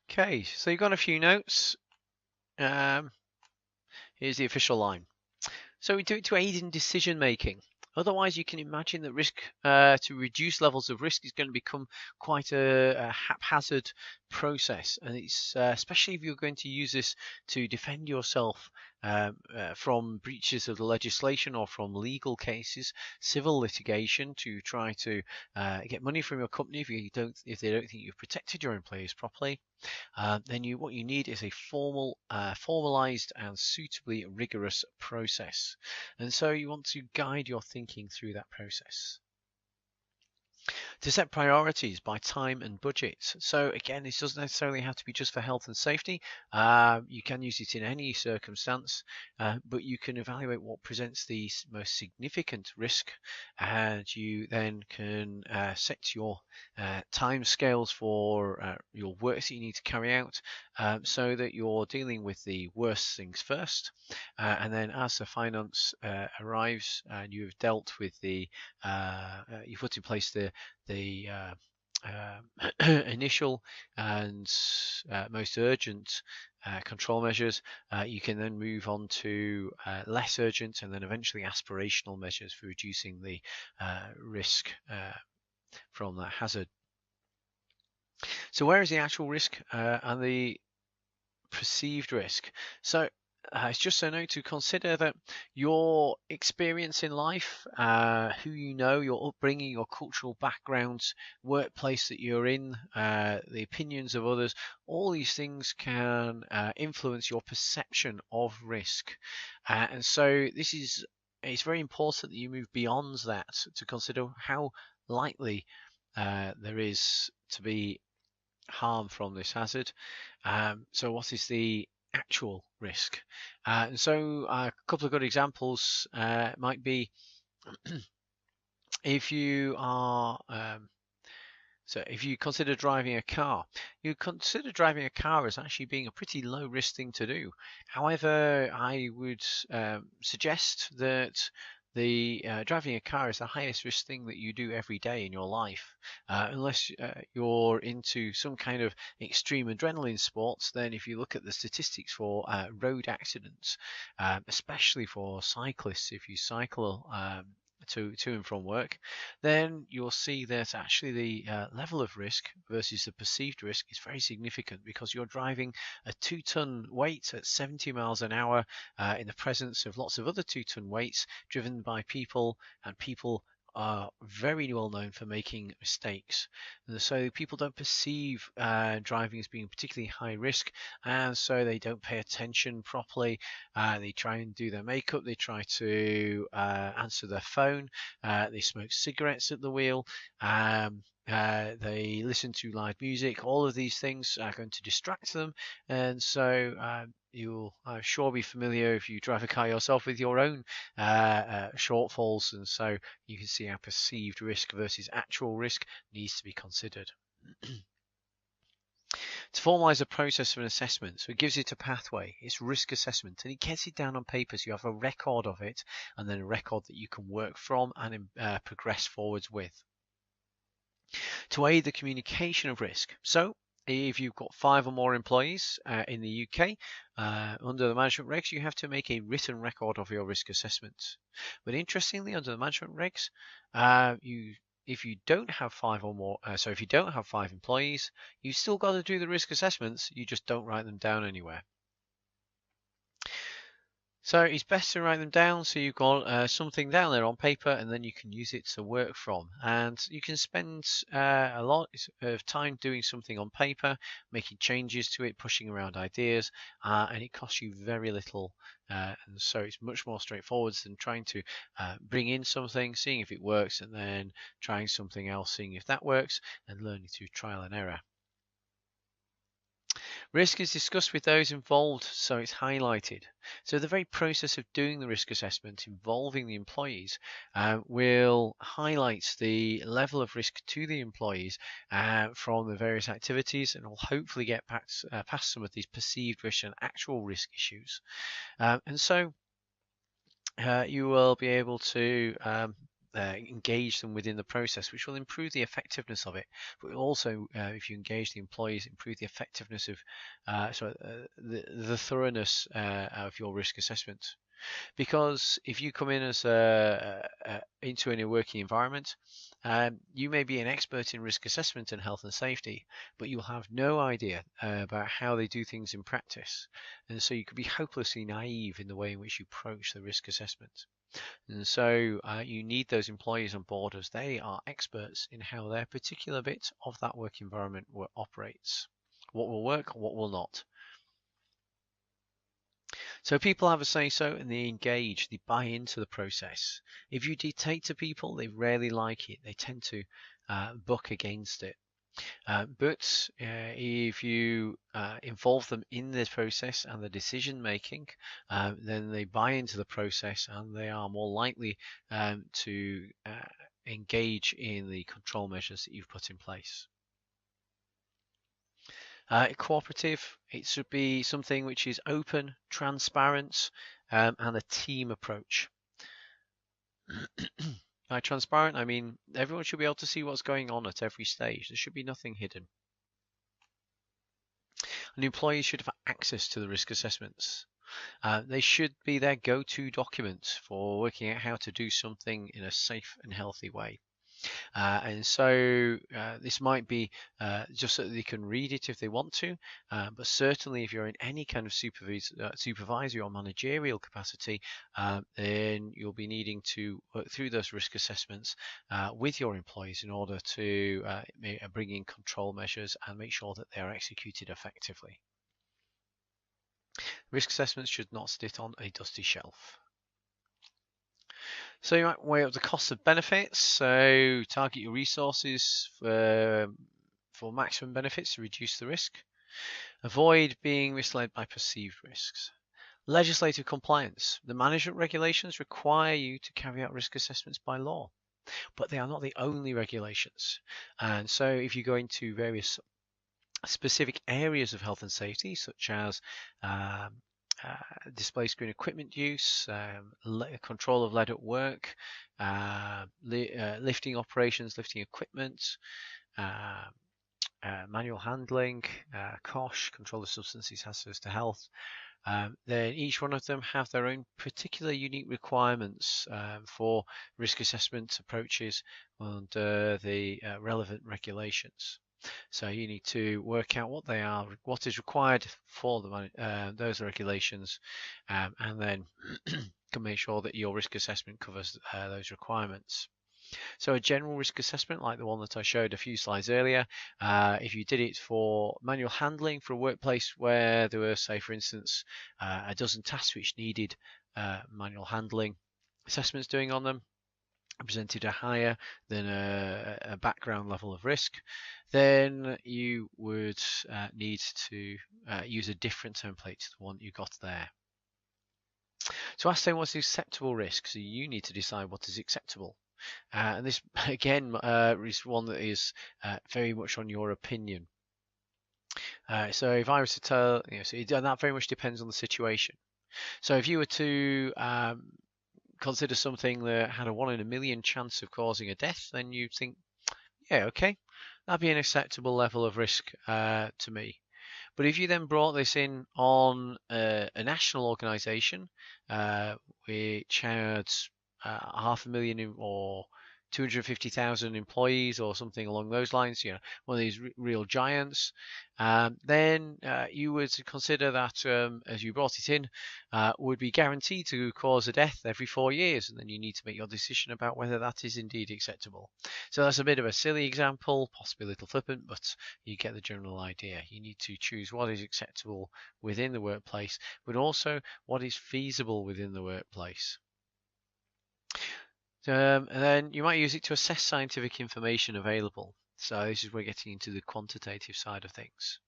Okay, so you've got a few notes. Here's the official line. So we do it to aid in decision making. Otherwise, you can imagine that risk to reduce levels of risk is going to become quite a haphazard process, and it's especially if you're going to use this to defend yourself from breaches of the legislation or from legal cases, civil litigation to try to get money from your company if they don't think you've protected your employees properly. Then what you need is a formalized and suitably rigorous process. And so you want to guide your thinking through that process. To set priorities by time and budget. So again, this doesn't necessarily have to be just for health and safety. You can use it in any circumstance, but you can evaluate what presents the most significant risk, and you then can set your time scales for your work that you need to carry out, so that you're dealing with the worst things first, and then as the finance arrives and you've dealt with you've put in place the initial and most urgent control measures, you can then move on to less urgent and then eventually aspirational measures for reducing the risk from that hazard. So where is the actual risk and the perceived risk? So it's just a note to consider that your experience in life, who you know, your upbringing, your cultural backgrounds, workplace that you're in, the opinions of others, all these things can influence your perception of risk. And so it's very important that you move beyond that to consider how likely there is to be harm from this hazard. So what is the actual risk? And so a couple of good examples might be if you are so if you consider driving a car, you consider driving a car as actually being a pretty low risk thing to do. However, I would suggest that driving a car is the highest risk thing that you do every day in your life. Unless you're into some kind of extreme adrenaline sports, then if you look at the statistics for road accidents, especially for cyclists, if you cycle to and from work, then you'll see that actually the level of risk versus the perceived risk is very significant, because you're driving a 2-ton weight at 70 miles an hour in the presence of lots of other 2-ton weights driven by people, and people are very well known for making mistakes. And so people don't perceive driving as being particularly high risk, and so they don't pay attention properly. They try and do their makeup, they try to answer their phone, they smoke cigarettes at the wheel, they listen to loud music. All of these things are going to distract them, and so you'll sure be familiar, if you drive a car yourself, with your own shortfalls, and so you can see how perceived risk versus actual risk needs to be considered. To formalize a process of an assessment, so it gives it a pathway. It's risk assessment, and it gets it down on paper, so you have a record of it, and then a record that you can work from and progress forwards with. To aid the communication of risk, so if you've got 5 or more employees in the UK, under the management regs, you have to make a written record of your risk assessments. But interestingly, under the management regs, if you don't have 5 or more, so if you don't have 5 employees, you've still got to do the risk assessments. You just don't write them down anywhere. So it's best to write them down, so you've got something down there on paper, and then you can use it to work from. And you can spend a lot of time doing something on paper, making changes to it, pushing around ideas, and it costs you very little. And so it's much more straightforward than trying to bring in something, seeing if it works, and then trying something else, seeing if that works, and learning through trial and error. Risk is discussed with those involved, so it's highlighted. So the very process of doing the risk assessment involving the employees will highlight the level of risk to the employees from the various activities, and will hopefully get past some of these perceived risk and actual risk issues. And so you will be able to engage them within the process, which will improve the effectiveness of it. But also, if you engage the employees, improve the effectiveness of, the thoroughness of your risk assessment. Because if you come in as into a working environment, you may be an expert in risk assessment and health and safety, but you'll have no idea about how they do things in practice. And so you could be hopelessly naive in the way in which you approach the risk assessment. And so you need those employees on board as they are experts in how their particular bit of that work environment operates. What will work, what will not. So people have a say-so and they engage, they buy into the process. If you dictate to people, they rarely like it. They tend to buck against it. But if you involve them in the process and the decision making, then they buy into the process and they are more likely to engage in the control measures that you've put in place. Cooperative, it should be something which is open, transparent, and a team approach. By transparent, I mean everyone should be able to see what's going on at every stage. There should be nothing hidden. And employees should have access to the risk assessments. They should be their go-to document for working out how to do something in a safe and healthy way. And so this might be just so that they can read it if they want to, but certainly if you're in any kind of supervisory or managerial capacity, then you'll be needing to work through those risk assessments with your employees in order to bring in control measures and make sure that they are executed effectively. Risk assessments should not sit on a dusty shelf. So you might weigh up the costs of benefits. So target your resources for maximum benefits to reduce the risk. Avoid being misled by perceived risks. Legislative compliance. The management regulations require you to carry out risk assessments by law, but they are not the only regulations. And so if you go into various specific areas of health and safety, such as display screen equipment use, control of lead at work, lifting operations, lifting equipment, manual handling, COSH, control of substances hazardous to health. Then each one of them have their own particular unique requirements for risk assessment approaches and the relevant regulations. So you need to work out what they are, what is required for those regulations, and then can make sure that your risk assessment covers those requirements. So a general risk assessment, like the one that I showed a few slides earlier, if you did it for manual handling for a workplace where there were, say, for instance, a dozen tasks which needed manual handling assessments doing on them, presented a higher than a background level of risk, then you would need to use a different template to the one you got there. So ask them what's acceptable risk. So you need to decide what is acceptable. And this, again, is one that is very much on your opinion. So if I was to tell, and that very much depends on the situation. So if you were to consider something that had a 1 in a million chance of causing a death, then you'd think, yeah, okay, that'd be an acceptable level of risk to me. But if you then brought this in on a national organisation which had 500,000 or 250,000 employees or something along those lines, one of these real giants, then you would consider that as you brought it in would be guaranteed to cause a death every 4 years, and then you need to make your decision about whether that is indeed acceptable. So that's a bit of a silly example, possibly a little flippant, but you get the general idea. You need to choose what is acceptable within the workplace, but also what is feasible within the workplace. And then you might use it to assess scientific information available. So this is where we're getting into the quantitative side of things.